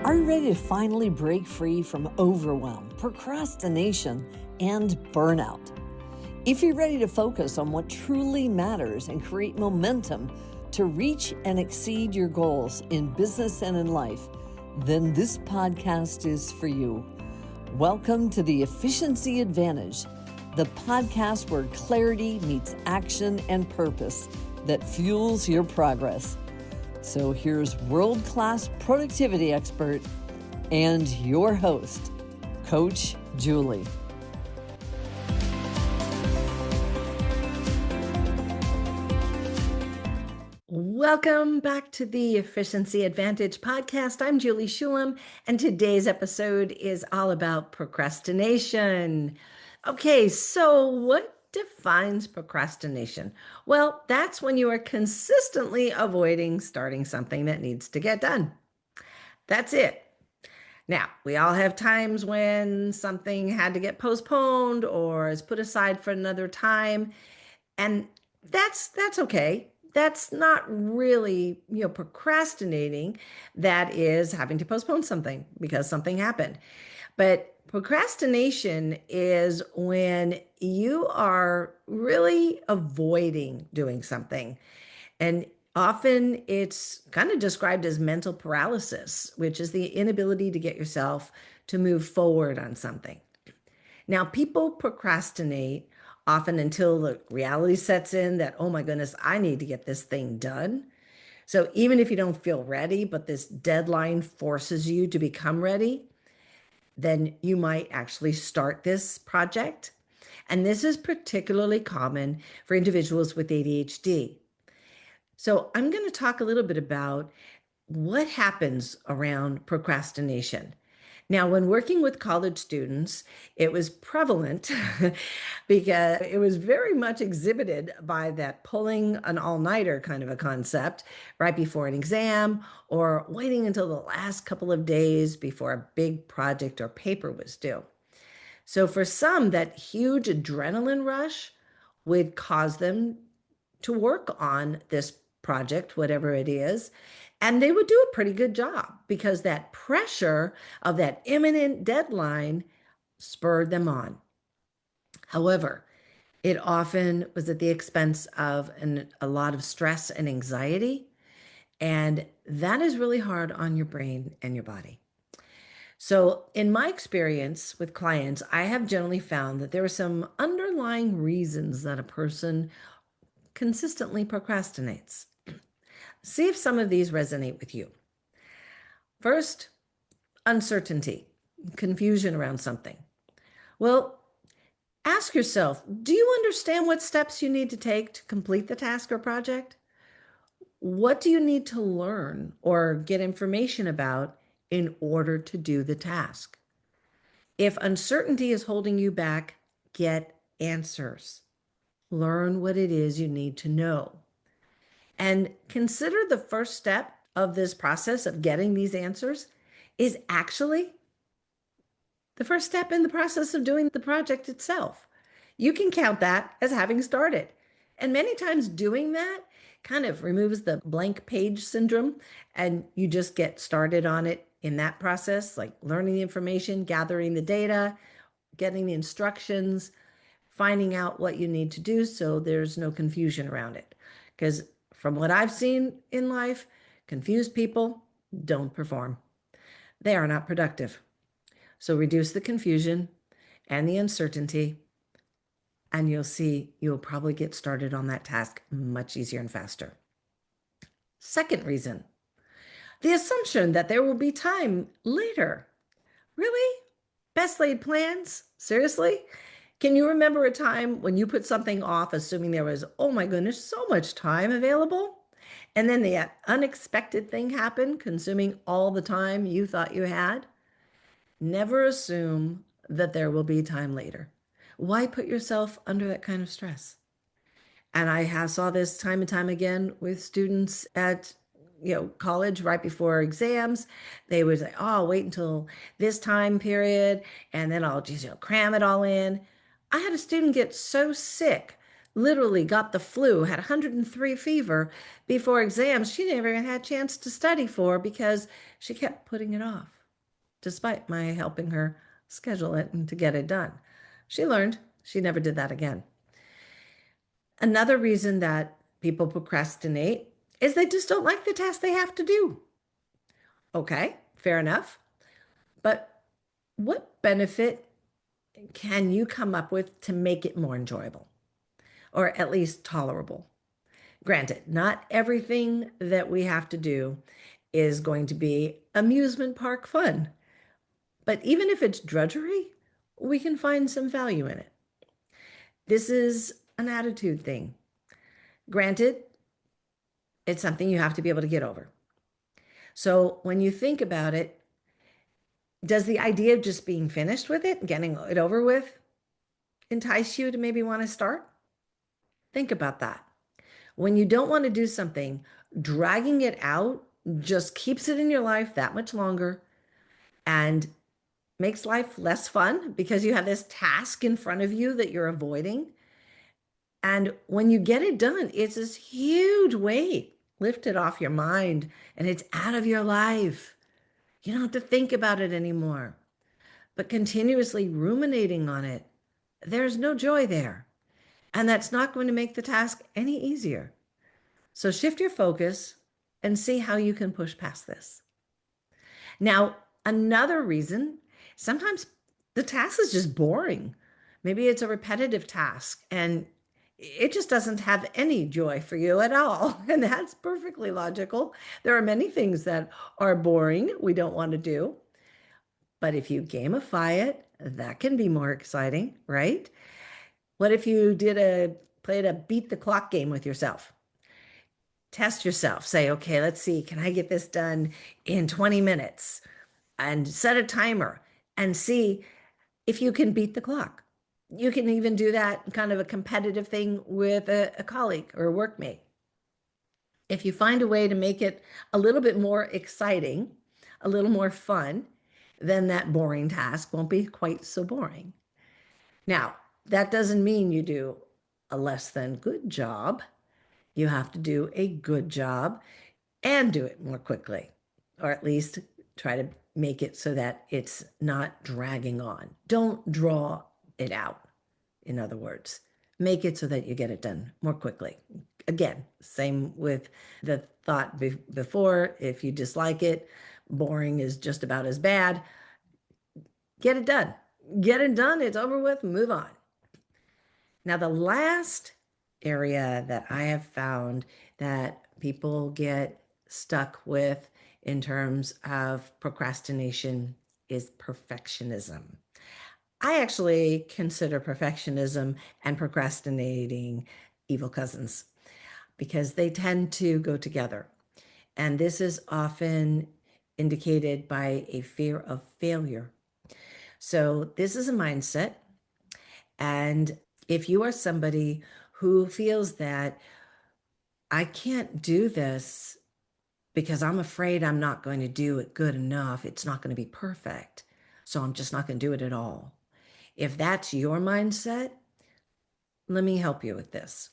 Are you ready to finally break free from overwhelm, procrastination, and burnout? If you're ready to focus on what truly matters and create momentum to reach and exceed your goals in business and in life, then this podcast is for you. Welcome to the Efficiency Advantage, the podcast where clarity meets action and purpose that fuels your progress. So here's world-class productivity expert and your host, Coach Juli. Welcome back to the Efficiency Advantage podcast. I'm Juli Shulem, and today's episode is all about procrastination. Okay, so what defines procrastination? Well, that's when you are consistently avoiding starting something that needs to get done. That's it. Now, we all have times when something had to get postponed or is put aside for another time, and that's okay. That's not really, procrastinating. That is having to postpone something because something happened. But procrastination is when you are really avoiding doing something. And often it's kind of described as mental paralysis, which is the inability to get yourself to move forward on something. Now, people procrastinate often until the reality sets in that, oh my goodness, I need to get this thing done. So even if you don't feel ready, but this deadline forces you to become ready, then you might actually start this project. And this is particularly common for individuals with ADHD. So I'm going to talk a little bit about what happens around procrastination. Now, when working with college students, it was prevalent because it was very much exhibited by that pulling an all-nighter kind of a concept right before an exam or waiting until the last couple of days before a big project or paper was due. So for some, that huge adrenaline rush would cause them to work on this project, whatever it is, and they would do a pretty good job because that pressure of that imminent deadline spurred them on. However, it often was at the expense of a lot of stress and anxiety, and that is really hard on your brain and your body. So in my experience with clients, I have generally found that there are some underlying reasons that a person consistently procrastinates. See if some of these resonate with you. First, uncertainty, confusion around something. Well, ask yourself, do you understand what steps you need to take to complete the task or project? What do you need to learn or get information about in order to do the task? If uncertainty is holding you back, get answers. Learn what it is you need to know. And consider the first step of this process of getting these answers is actually the first step in the process of doing the project itself. You can count that as having started. And many times doing that kind of removes the blank page syndrome, and you just get started on it in that process, like learning the information, gathering the data, getting the instructions, finding out what you need to do so there's no confusion around it. Because from what I've seen in life, confused people don't perform. They are not productive. So reduce the confusion and the uncertainty, and you'll see you'll probably get started on that task much easier and faster. Second reason, the assumption that there will be time later. Really? Best laid plans? Seriously? Can you remember a time when you put something off assuming there was, oh my goodness, so much time available? And then the unexpected thing happened, consuming all the time you thought you had? Never assume that there will be time later. Why put yourself under that kind of stress? And I saw this time and time again with students at college right before exams. They would say, oh, I'll wait until this time period and then I'll just cram it all in. I had a student get so sick, literally got the flu, had 103 fever before exams. She never even had a chance to study for because she kept putting it off. despite my helping her schedule it and to get it done. She learned. She never did that again. Another reason that people procrastinate is they just don't like the task they have to do. Okay, fair enough. But what benefit can you come up with to make it more enjoyable or at least tolerable? Granted, not everything that we have to do is going to be amusement park fun. But even if it's drudgery, we can find some value in it. This is an attitude thing. Granted, it's something you have to be able to get over. So when you think about it, does the idea of just being finished with it, getting it over with, entice you to maybe want to start? Think about that. When you don't want to do something, dragging it out just keeps it in your life that much longer and makes life less fun because you have this task in front of you that you're avoiding. And when you get it done, it's this huge weight lifted off your mind and it's out of your life. You don't have to think about it anymore. But continuously ruminating on it, there's no joy there. And that's not going to make the task any easier. So shift your focus and see how you can push past this. Now, another reason, sometimes the task is just boring. Maybe it's a repetitive task and it just doesn't have any joy for you at all. And that's perfectly logical. There are many things that are boring, we don't want to do. But if you gamify it, that can be more exciting, right? What if you played a beat the clock game with yourself? Test yourself. Say, okay, let's see, can I get this done in 20 minutes? And set a timer and see if you can beat the clock. You can even do that kind of a competitive thing with a colleague or a workmate. If you find a way to make it a little bit more exciting, a little more fun, then that boring task won't be quite so boring. Now, that doesn't mean you do a less than good job. You have to do a good job and do it more quickly, or at least try to make it so that it's not dragging on. Don't draw it out, in other words. Make it so that you get it done more quickly. Again, same with the thought before. If you dislike it, boring is just about as bad. Get it done. Get it done. It's over with. Move on. Now, the last area that I have found that people get stuck with in terms of procrastination is perfectionism. I actually consider perfectionism and procrastinating evil cousins because they tend to go together. And this is often indicated by a fear of failure. So, this is a mindset. And if you are somebody who feels that I can't do this because I'm afraid I'm not going to do it good enough, it's not going to be perfect, so I'm just not going to do it at all. If that's your mindset, let me help you with this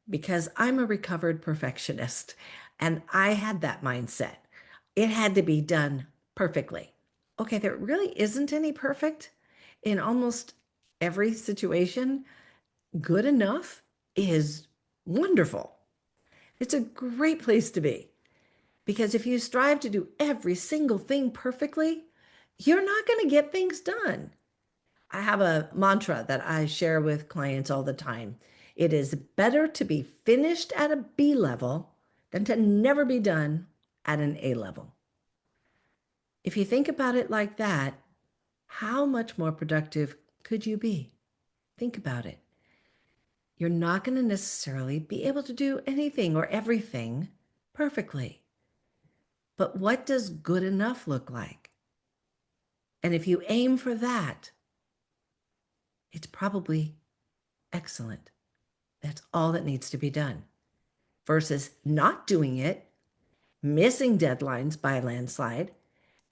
because I'm a recovered perfectionist and I had that mindset. It had to be done perfectly. Okay, there really isn't any perfect in almost every situation. Good enough is wonderful. It's a great place to be because if you strive to do every single thing perfectly, you're not going to get things done. I have a mantra that I share with clients all the time. It is better to be finished at a B level than to never be done at an A level. If you think about it like that, how much more productive could you be? Think about it. You're not going to necessarily be able to do anything or everything perfectly. But what does good enough look like? And if you aim for that, it's probably excellent. That's all that needs to be done versus not doing it, missing deadlines by a landslide,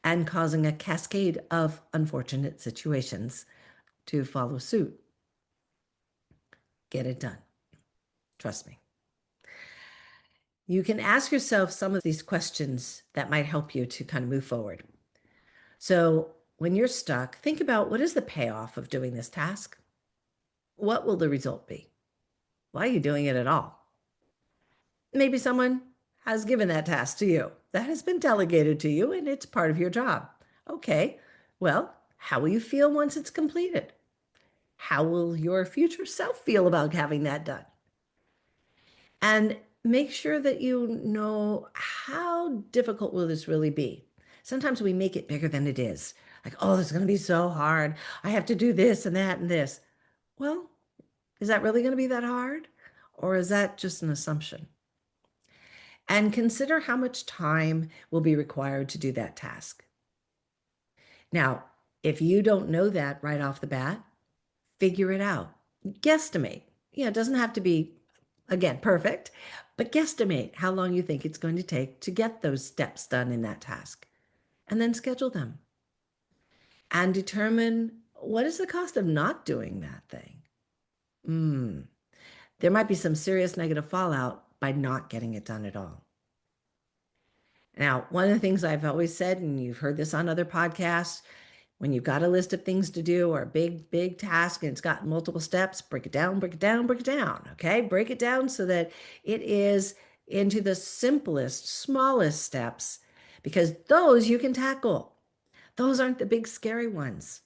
and causing a cascade of unfortunate situations to follow suit. Get it done. Trust me. You can ask yourself some of these questions that might help you to kind of move forward. So when you're stuck, think about what is the payoff of doing this task? What will the result be? Why are you doing it at all? Maybe someone has given that task to you. That has been delegated to you and it's part of your job. Okay, well, how will you feel once it's completed? How will your future self feel about having that done? And make sure that you know how difficult will this really be. Sometimes we make it bigger than it is. Like, oh, this is going to be so hard. I have to do this and that and this. Well, is that really going to be that hard? Or is that just an assumption? And consider how much time will be required to do that task. Now, if you don't know that right off the bat, figure it out. Guesstimate. It doesn't have to be, again, perfect, but guesstimate how long you think it's going to take to get those steps done in that task. And then schedule them. And determine what is the cost of not doing that thing. There might be some serious negative fallout by not getting it done at all. Now, one of the things I've always said, and you've heard this on other podcasts, when you've got a list of things to do or a big task and it's got multiple steps, break it down, break it down, break it down. Okay. Break it down so that it is into the simplest, smallest steps, because those you can tackle. Those aren't the big, scary ones.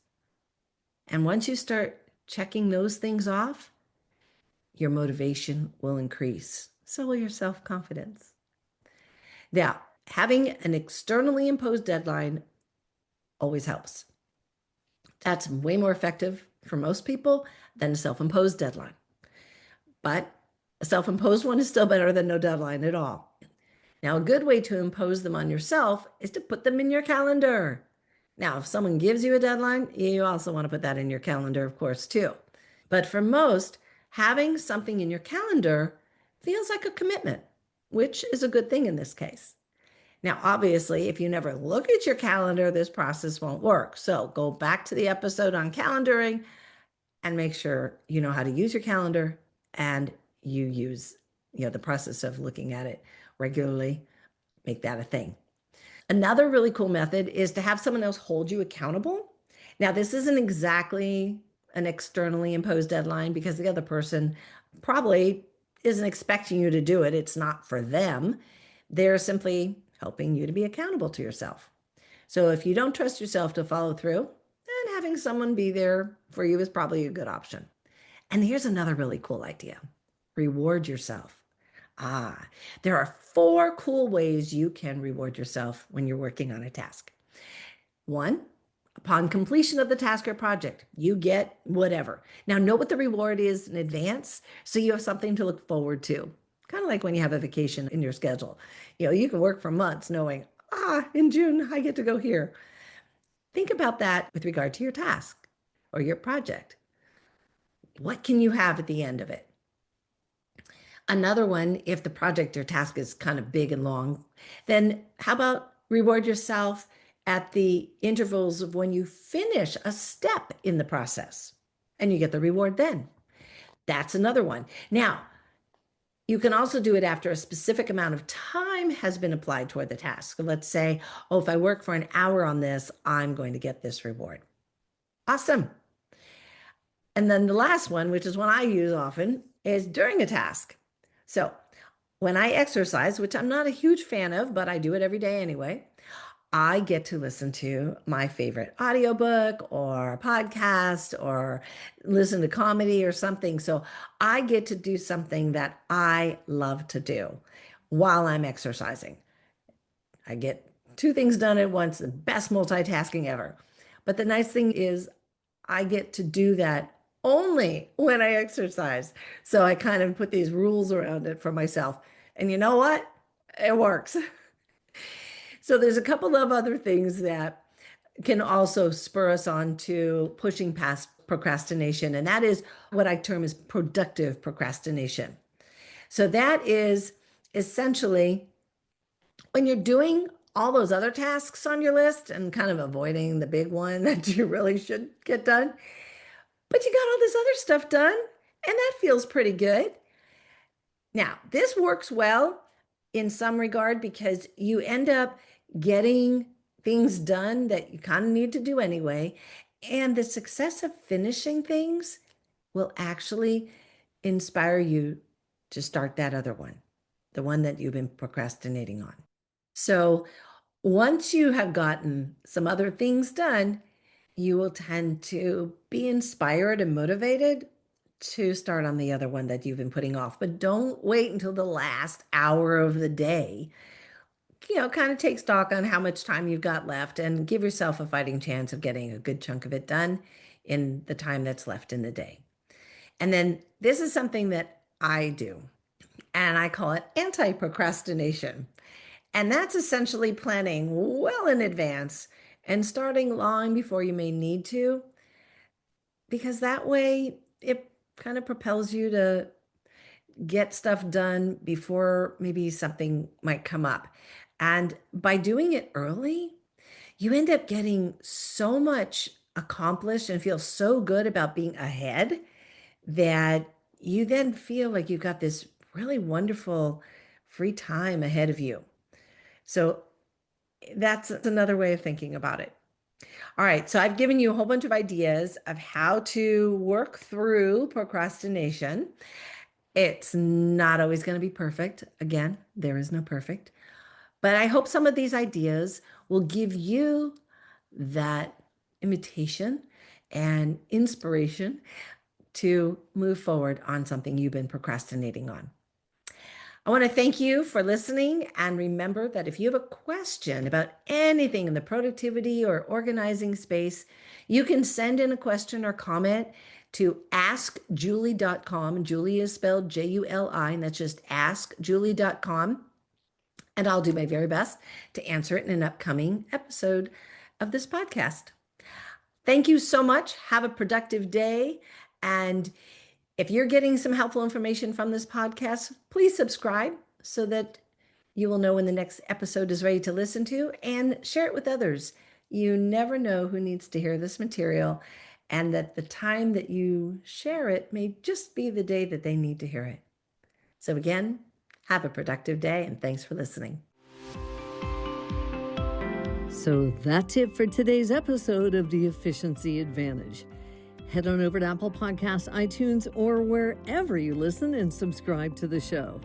And once you start checking those things off, your motivation will increase. So will your self confidence. Now, having an externally imposed deadline always helps. That's way more effective for most people than a self-imposed deadline. But a self-imposed one is still better than no deadline at all. Now, a good way to impose them on yourself is to put them in your calendar. Now, if someone gives you a deadline, you also want to put that in your calendar, of course, too. But for most, having something in your calendar feels like a commitment, which is a good thing in this case. Now, obviously, if you never look at your calendar, this process won't work. So go back to the episode on calendaring and make sure you know how to use your calendar and you use, the process of looking at it regularly. Make that a thing. Another really cool method is to have someone else hold you accountable. Now, this isn't exactly an externally imposed deadline because the other person probably isn't expecting you to do it. It's not for them. They're simply helping you to be accountable to yourself. So if you don't trust yourself to follow through, then having someone be there for you is probably a good option. And here's another really cool idea. Reward yourself. There are 4 cool ways you can reward yourself when you're working on a task. 1, upon completion of the task or project, you get whatever. Now, know what the reward is in advance so you have something to look forward to. Kind of like when you have a vacation in your schedule. You can work for months knowing, in June, I get to go here. Think about that with regard to your task or your project. What can you have at the end of it? Another one, if the project or task is kind of big and long, then how about reward yourself at the intervals of when you finish a step in the process and you get the reward then? That's another one. Now, you can also do it after a specific amount of time has been applied toward the task. So let's say, if I work for an hour on this, I'm going to get this reward. Awesome. And then the last one, which is one I use often, is during a task. So when I exercise, which I'm not a huge fan of, but I do it every day anyway, I get to listen to my favorite audiobook or podcast or listen to comedy or something. So I get to do something that I love to do while I'm exercising. I get 2 things done at once, the best multitasking ever. But the nice thing is I get to do that only when I exercise. So I kind of put these rules around it for myself. And you know what? It works. So there's a couple of other things that can also spur us on to pushing past procrastination. And that is what I term as productive procrastination. So that is essentially when you're doing all those other tasks on your list and kind of avoiding the big one that you really should get done, but you got all this other stuff done and that feels pretty good. Now, this works well in some regard because you end up getting things done that you kind of need to do anyway. And the success of finishing things will actually inspire you to start that other one, the one that you've been procrastinating on. So once you have gotten some other things done, you will tend to be inspired and motivated to start on the other one that you've been putting off. But don't wait until the last hour of the day. Kind of take stock on how much time you've got left and give yourself a fighting chance of getting a good chunk of it done in the time that's left in the day. And then this is something that I do, and I call it anti-procrastination. And that's essentially planning well in advance and starting long before you may need to, because that way it kind of propels you to get stuff done before maybe something might come up. And by doing it early, you end up getting so much accomplished and feel so good about being ahead that you then feel like you've got this really wonderful free time ahead of you. So that's another way of thinking about it. All right, so I've given you a whole bunch of ideas of how to work through procrastination. It's not always going to be perfect. Again, there is no perfect. But I hope some of these ideas will give you that invitation and inspiration to move forward on something you've been procrastinating on. I want to thank you for listening. And remember that if you have a question about anything in the productivity or organizing space, you can send in a question or comment to askjuli.com. Juli is spelled Juli, and that's just askjuli.com. And I'll do my very best to answer it in an upcoming episode of this podcast. Thank you so much. Have a productive day. And if you're getting some helpful information from this podcast, please subscribe so that you will know when the next episode is ready to listen to, and share it with others. You never know who needs to hear this material, and that the time that you share it may just be the day that they need to hear it. So again, have a productive day, and thanks for listening. So that's it for today's episode of The Efficiency Advantage. Head on over to Apple Podcasts, iTunes, or wherever you listen and subscribe to the show.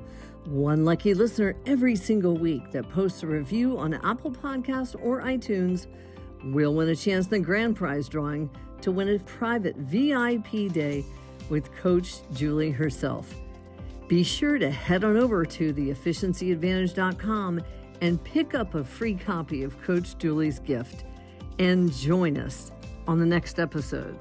One lucky listener every single week that posts a review on Apple Podcasts or iTunes will win a chance in the grand prize drawing to win a private VIP day with Coach Juli herself. Be sure to head on over to theefficiencyadvantage.com and pick up a free copy of Coach Juli's gift, and join us on the next episode.